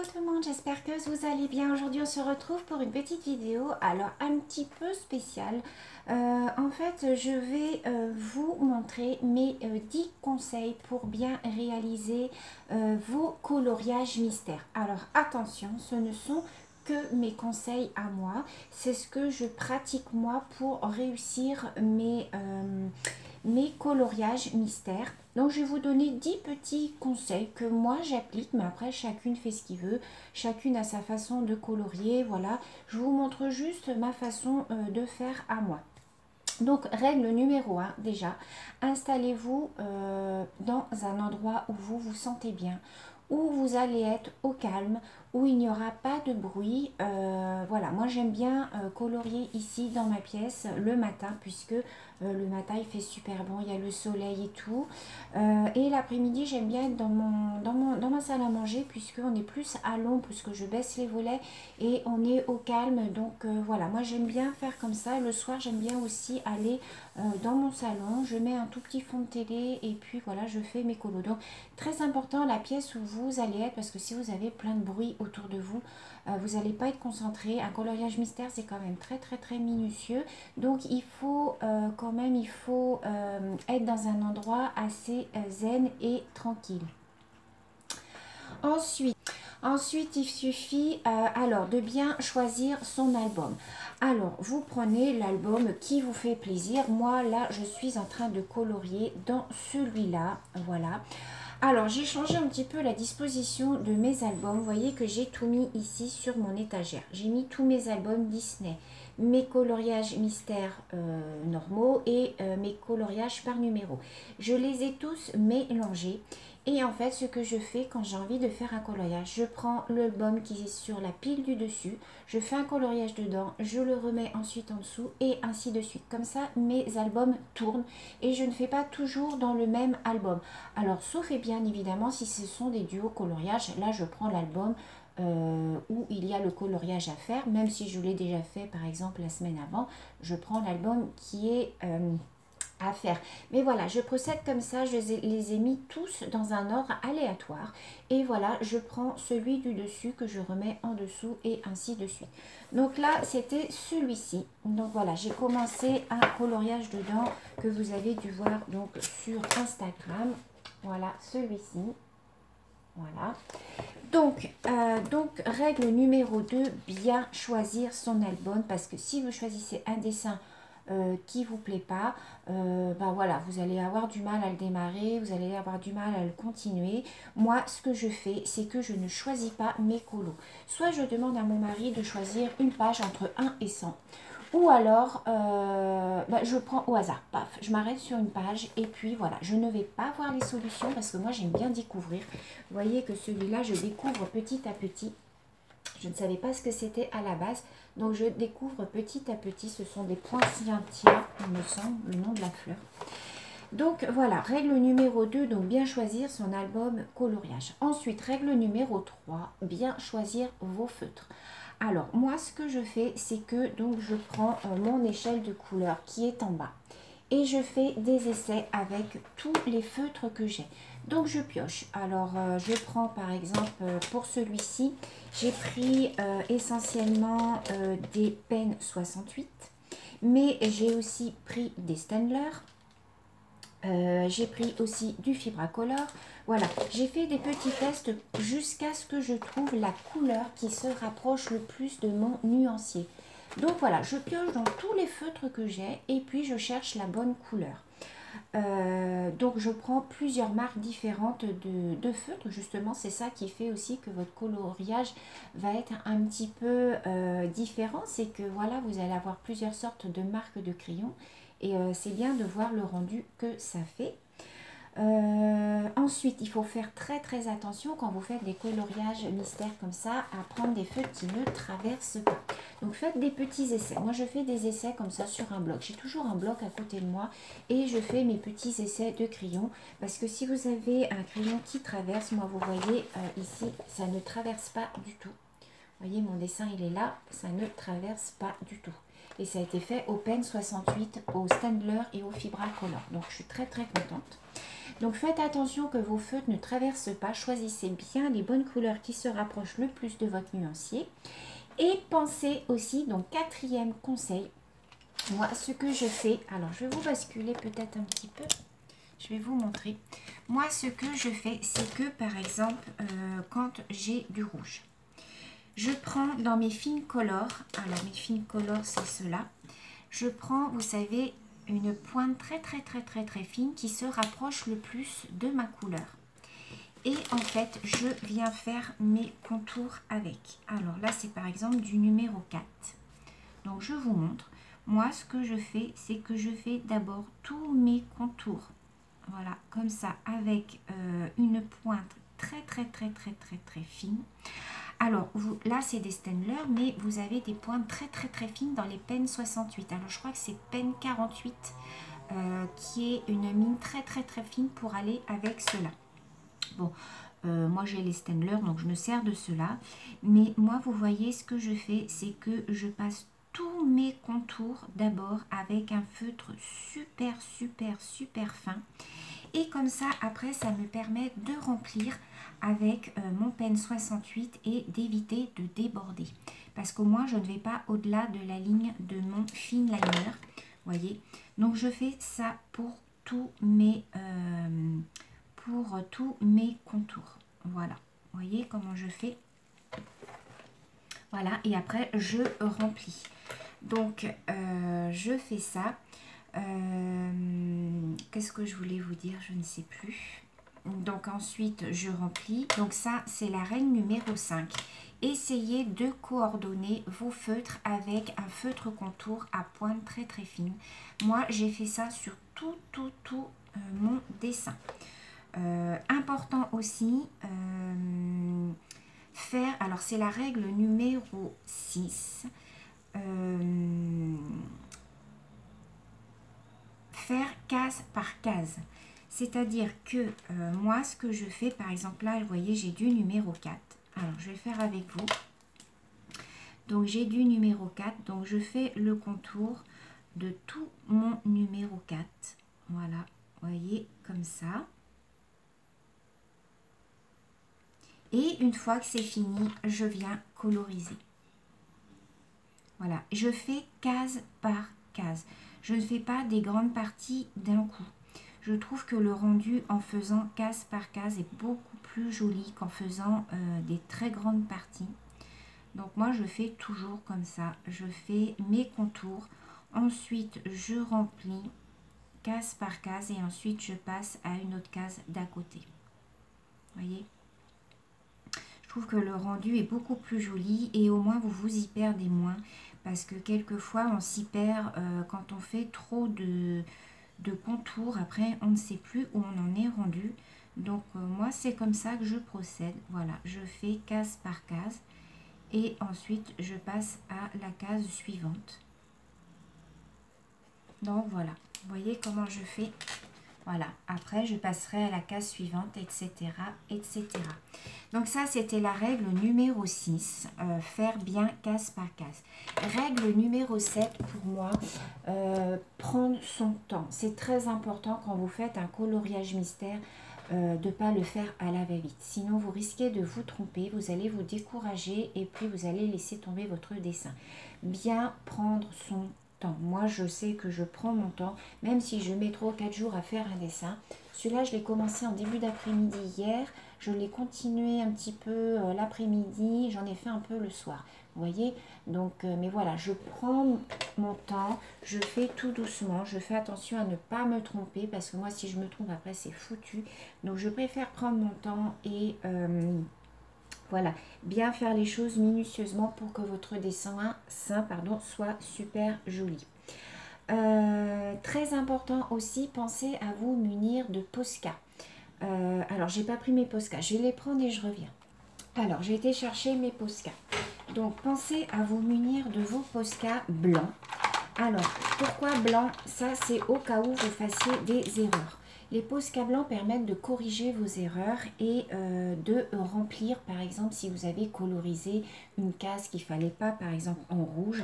Coucou tout le monde, j'espère que vous allez bien. Aujourd'hui on se retrouve pour une petite vidéo, alors un petit peu spéciale. En fait je vais vous montrer mes 10 conseils pour bien réaliser vos coloriages mystères. Alors attention, ce ne sont que mes conseils à moi, c'est ce que je pratique moi pour réussir mes coloriages mystères. Donc je vais vous donner 10 petits conseils que moi j'applique, mais après chacune fait ce qu'il veut, chacune a sa façon de colorier, voilà. Je vous montre juste ma façon de faire à moi. Donc règle numéro 1 déjà, installez-vous dans un endroit où vous vous sentez bien, où vous allez être au calme, où il n'y aura pas de bruit. Voilà, moi j'aime bien colorier ici dans ma pièce le matin, puisque le matin il fait super bon, il y a le soleil et tout. Et l'après-midi j'aime bien être dans ma salle à manger, puisqu'on est plus à l'ombre, puisque je baisse les volets et on est au calme. Donc voilà, moi j'aime bien faire comme ça. Le soir j'aime bien aussi aller dans mon salon, je mets un tout petit fond de télé et puis voilà, je fais mes colos. Donc très important la pièce où vous allez être, parce que si vous avez plein de bruit autour de vous, vous n'allez pas être concentré. Un coloriage mystère c'est quand même très minutieux, donc il faut quand même être dans un endroit assez zen et tranquille. Ensuite, il suffit alors de bien choisir son album. Alors, vous prenez l'album qui vous fait plaisir. Moi, là, je suis en train de colorier dans celui-là. Voilà. Alors, j'ai changé un petit peu la disposition de mes albums. Vous voyez que j'ai tout mis ici sur mon étagère. J'ai mis tous mes albums Disney, mes coloriages mystères normaux et mes coloriages par numéro. Je les ai tous mélangés. Et en fait, ce que je fais quand j'ai envie de faire un coloriage, je prends l'album qui est sur la pile du dessus, je fais un coloriage dedans, je le remets ensuite en dessous et ainsi de suite. Comme ça, mes albums tournent et je ne fais pas toujours dans le même album. Alors, sauf et bien évidemment, si ce sont des duos coloriages, là, je prends l'album où il y a le coloriage à faire, même si je l'ai déjà fait, par exemple, la semaine avant, je prends l'album qui est à faire. Mais voilà, je procède comme ça, je les ai mis tous dans un ordre aléatoire et voilà, je prends celui du dessus que je remets en dessous et ainsi de suite. Donc là, c'était celui-ci. Donc voilà, j'ai commencé un coloriage dedans que vous avez dû voir donc sur Instagram. Voilà, celui-ci. Voilà. Donc, règle numéro 2, bien choisir son album, parce que si vous choisissez un dessin qui vous plaît pas, ben voilà, vous allez avoir du mal à le démarrer, vous allez avoir du mal à le continuer. Moi, ce que je fais, c'est que je ne choisis pas mes colos. Soit je demande à mon mari de choisir une page entre 1 et 100. Ou alors, je prends au hasard, paf, je m'arrête sur une page et puis voilà, je ne vais pas voir les solutions parce que moi j'aime bien découvrir. Vous voyez que celui-là, je découvre petit à petit. Je ne savais pas ce que c'était à la base, donc je découvre petit à petit. Ce sont des poinsettias, il me semble, le nom de la fleur. Donc voilà, règle numéro 2, donc bien choisir son album coloriage. Ensuite, règle numéro 3, bien choisir vos feutres. Alors moi ce que je fais, c'est que donc je prends mon échelle de couleur qui est en bas et je fais des essais avec tous les feutres que j'ai. Donc je pioche. Alors je prends par exemple pour celui-ci, j'ai pris essentiellement des Pen 68, mais j'ai aussi pris des Staedtler. J'ai pris aussi du Fibracolor. Voilà, j'ai fait des petits tests jusqu'à ce que je trouve la couleur qui se rapproche le plus de mon nuancier. Donc voilà, je pioche dans tous les feutres que j'ai et puis je cherche la bonne couleur. Donc je prends plusieurs marques différentes de feutres, justement c'est ça qui fait aussi que votre coloriage va être un petit peu différent, c'est que voilà, vous allez avoir plusieurs sortes de marques de crayons et c'est bien de voir le rendu que ça fait. Ensuite, il faut faire très attention quand vous faites des coloriages mystères comme ça à prendre des feutres qui ne traversent pas. Donc faites des petits essais. Moi je fais des essais comme ça sur un bloc. J'ai toujours un bloc à côté de moi et je fais mes petits essais de crayon parce que si vous avez un crayon qui traverse, moi vous voyez ici, ça ne traverse pas du tout. Vous voyez, mon dessin il est là, ça ne traverse pas du tout. Et ça a été fait au Pen 68, au Staedtler et au Fibracolor. Donc je suis très contente. Donc faites attention que vos feutres ne traversent pas. Choisissez bien les bonnes couleurs qui se rapprochent le plus de votre nuancier. Et pensez aussi, donc quatrième conseil, moi ce que je fais, alors je vais vous basculer peut-être un petit peu, je vais vous montrer. Moi ce que je fais, c'est que par exemple, quand j'ai du rouge, je prends dans mes fines colors, alors mes fines colors c'est cela, je prends, vous savez, une pointe très fine qui se rapproche le plus de ma couleur. Et en fait, je viens faire mes contours avec. Alors là, c'est par exemple du numéro 4. Donc je vous montre. Moi, ce que je fais, c'est que je fais d'abord tous mes contours. Voilà, comme ça, avec une pointe très fine. Alors, là, c'est des Staedtler, mais vous avez des pointes très fines dans les pennes 68. Alors, je crois que c'est peine 48 qui est une mine très fine pour aller avec cela. Bon, moi, j'ai les Staedtler, donc je me sers de cela. Mais moi, vous voyez, ce que je fais, c'est que je passe tous mes contours d'abord avec un feutre super fin. Et comme ça, après, ça me permet de remplir avec mon pen 68 et d'éviter de déborder. Parce qu'au moins, je ne vais pas au-delà de la ligne de mon fine liner. Voyez. Donc, je fais ça pour tous mes contours. Voilà. Vous voyez comment je fais. Voilà. Et après, je remplis. Donc, je fais ça. Qu'est-ce que je voulais vous dire? Je ne sais plus. Donc ensuite je remplis. Donc ça c'est la règle numéro 5. Essayez de coordonner vos feutres avec un feutre contour à pointe très fine. Moi j'ai fait ça sur tout mon dessin. Important aussi, faire, alors c'est la règle numéro 6. Faire case par case. C'est-à-dire que moi, ce que je fais, par exemple, là, vous voyez, j'ai du numéro 4. Alors, je vais faire avec vous. Donc, j'ai du numéro 4. Donc, je fais le contour de tout mon numéro 4. Voilà, vous voyez, comme ça. Et une fois que c'est fini, je viens coloriser. Voilà, je fais case par case. Je ne fais pas des grandes parties d'un coup. Je trouve que le rendu en faisant case par case est beaucoup plus joli qu'en faisant des très grandes parties. Donc moi je fais toujours comme ça. Je fais mes contours. Ensuite je remplis case par case et ensuite je passe à une autre case d'à côté. Vous voyez? Je trouve que le rendu est beaucoup plus joli et au moins vous vous y perdez moins. Parce que quelquefois on s'y perd quand on fait trop de contours. Après on ne sait plus où on en est rendu. Donc moi c'est comme ça que je procède. Voilà, je fais case par case. Et ensuite je passe à la case suivante. Donc voilà, vous voyez comment je fais. Voilà, après je passerai à la case suivante, etc. etc. Donc ça c'était la règle numéro 6, faire bien case par case. Règle numéro 7 pour moi, prendre son temps. C'est très important quand vous faites un coloriage mystère de ne pas le faire à la va-vite. Sinon vous risquez de vous tromper, vous allez vous décourager et puis vous allez laisser tomber votre dessin. Bien prendre son temps. Moi je sais que je prends mon temps, même si je mets 3 ou 4 jours à faire un dessin. Celui-là je l'ai commencé en début d'après-midi hier, je l'ai continué un petit peu l'après-midi, j'en ai fait un peu le soir. Vous voyez, donc mais voilà, je prends mon temps, je fais tout doucement, je fais attention à ne pas me tromper parce que moi si je me trompe après c'est foutu. Donc je préfère prendre mon temps et voilà, bien faire les choses minutieusement pour que votre dessin soit super joli. Très important aussi, pensez à vous munir de Posca. Alors, j'ai pas pris mes Posca, je vais les prendre et je reviens. Alors, j'ai été chercher mes Posca. Donc, pensez à vous munir de vos Posca blancs. Alors, pourquoi blanc? Ça, c'est au cas où vous fassiez des erreurs. Les Posca blancs permettent de corriger vos erreurs et de remplir, par exemple, si vous avez colorisé une case qu'il ne fallait pas, par exemple en rouge.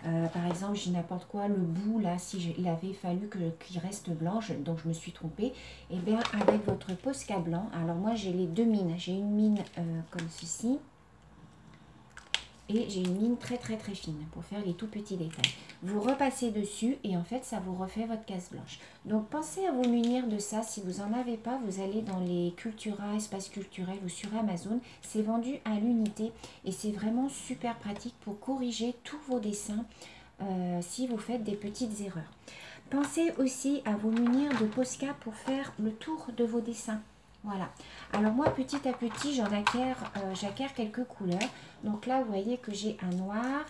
Par exemple, j'ai n'importe quoi, le bout là, si il avait fallu qu'il reste blanche, donc je me suis trompée. Et bien avec votre Posca blanc, alors moi j'ai les deux mines, j'ai une mine comme ceci. Et j'ai une mine très fine pour faire les tout petits détails. Vous repassez dessus et en fait ça vous refait votre case blanche. Donc pensez à vous munir de ça. Si vous n'en avez pas, vous allez dans les Cultura, espaces culturels ou sur Amazon. C'est vendu à l'unité et c'est vraiment super pratique pour corriger tous vos dessins si vous faites des petites erreurs. Pensez aussi à vous munir de Posca pour faire le tour de vos dessins. Voilà. Alors moi, petit à petit, j'acquiers quelques couleurs. Donc là, vous voyez que j'ai un noir.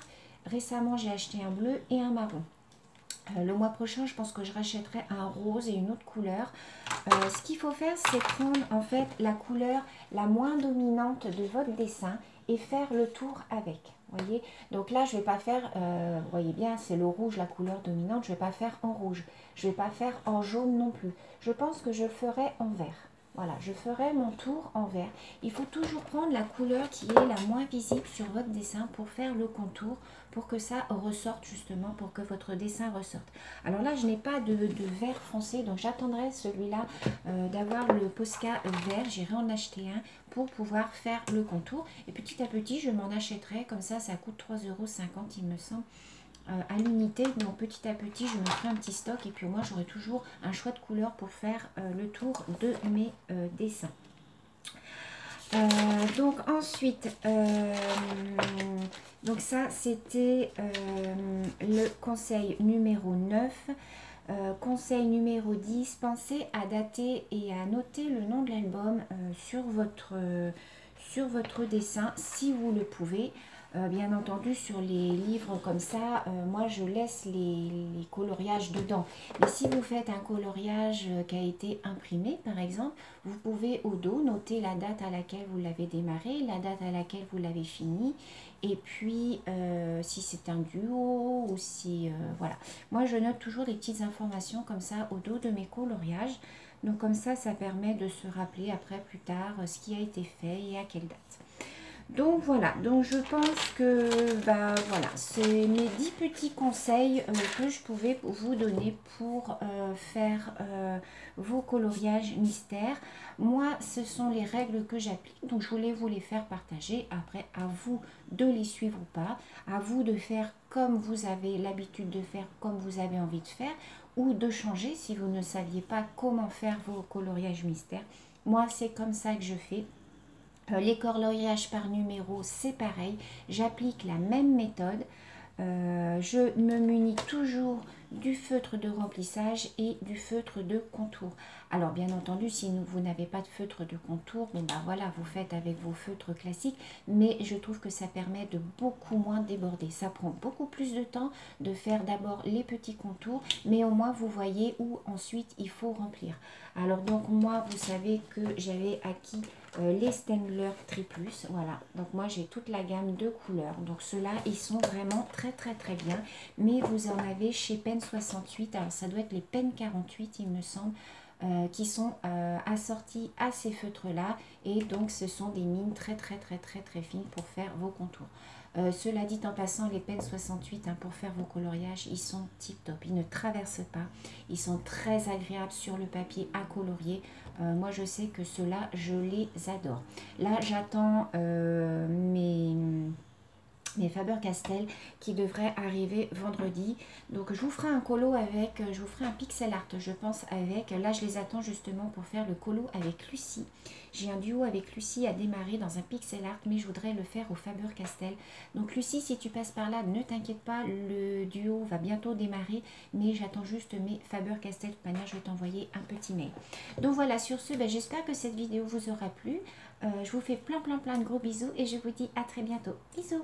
Récemment, j'ai acheté un bleu et un marron. Le mois prochain, je pense que je rachèterai un rose et une autre couleur. Ce qu'il faut faire, c'est prendre en fait la couleur la moins dominante de votre dessin et faire le tour avec. Voyez, donc là, je ne vais pas faire, vous voyez bien, c'est le rouge, la couleur dominante. Je ne vais pas faire en rouge. Je ne vais pas faire en jaune non plus. Je pense que je ferai en vert. Voilà, je ferai mon tour en vert. Il faut toujours prendre la couleur qui est la moins visible sur votre dessin pour faire le contour, pour que ça ressorte justement, pour que votre dessin ressorte. Alors là, je n'ai pas de vert foncé, donc j'attendrai celui-là d'avoir le Posca vert. J'irai en acheter un pour pouvoir faire le contour. Et petit à petit, je m'en achèterai. Comme ça coûte 3,50 € il me semble. À l'unité, donc petit à petit je me ferai un petit stock et puis moi j'aurai toujours un choix de couleurs pour faire le tour de mes dessins. Donc ensuite, donc ça c'était le conseil numéro 9. Conseil numéro 10, pensez à dater et à noter le nom de l'album sur votre dessin si vous le pouvez. Bien entendu, sur les livres comme ça, moi je laisse les coloriages dedans. Mais si vous faites un coloriage qui a été imprimé, par exemple, vous pouvez au dos noter la date à laquelle vous l'avez démarré, la date à laquelle vous l'avez fini. Et puis, si c'est un duo ou si... voilà. Moi, je note toujours des petites informations comme ça au dos de mes coloriages. Donc comme ça, ça permet de se rappeler après, plus tard, ce qui a été fait et à quelle date. Donc voilà, donc je pense que voilà, c'est mes 10 petits conseils que je pouvais vous donner pour faire vos coloriages mystères. Moi, ce sont les règles que j'applique, donc je voulais vous les faire partager. Après, à vous de les suivre ou pas, à vous de faire comme vous avez l'habitude de faire, comme vous avez envie de faire, ou de changer si vous ne saviez pas comment faire vos coloriages mystères. Moi, c'est comme ça que je fais. Les coloriages par numéro, c'est pareil. J'applique la même méthode. Je me munis toujours du feutre de remplissage et du feutre de contour. Alors bien entendu, si vous n'avez pas de feutre de contour, bon voilà, vous faites avec vos feutres classiques, mais je trouve que ça permet de beaucoup moins déborder. Ça prend beaucoup plus de temps de faire d'abord les petits contours, mais au moins vous voyez où ensuite il faut remplir. Alors donc moi, vous savez que j'avais acquis les Staedtler Triplus, voilà, donc moi j'ai toute la gamme de couleurs, donc ceux-là ils sont vraiment très bien, mais vous en avez chez Pen 68, alors ça doit être les Pen 48 il me semble, qui sont assortis à ces feutres là, et donc ce sont des mines très fines pour faire vos contours. Cela dit en passant, les Pen 68 pour faire vos coloriages, ils sont tip top, ils ne traversent pas, ils sont très agréables sur le papier à colorier. Moi je sais que ceux-là je les adore. Là j'attends mes Faber-Castell qui devraient arriver vendredi. Donc je vous ferai un colo avec, je vous ferai un pixel art je pense avec, là je les attends justement pour faire le colo avec Lucie. J'ai un duo avec Lucie à démarrer dans un pixel art, mais je voudrais le faire au Faber-Castell. Donc Lucie, si tu passes par là, ne t'inquiète pas, le duo va bientôt démarrer, mais j'attends juste mes Faber-Castell. De toute manière, je vais t'envoyer un petit mail. Donc voilà, sur ce, j'espère que cette vidéo vous aura plu. Je vous fais plein de gros bisous et je vous dis à très bientôt. Bisous!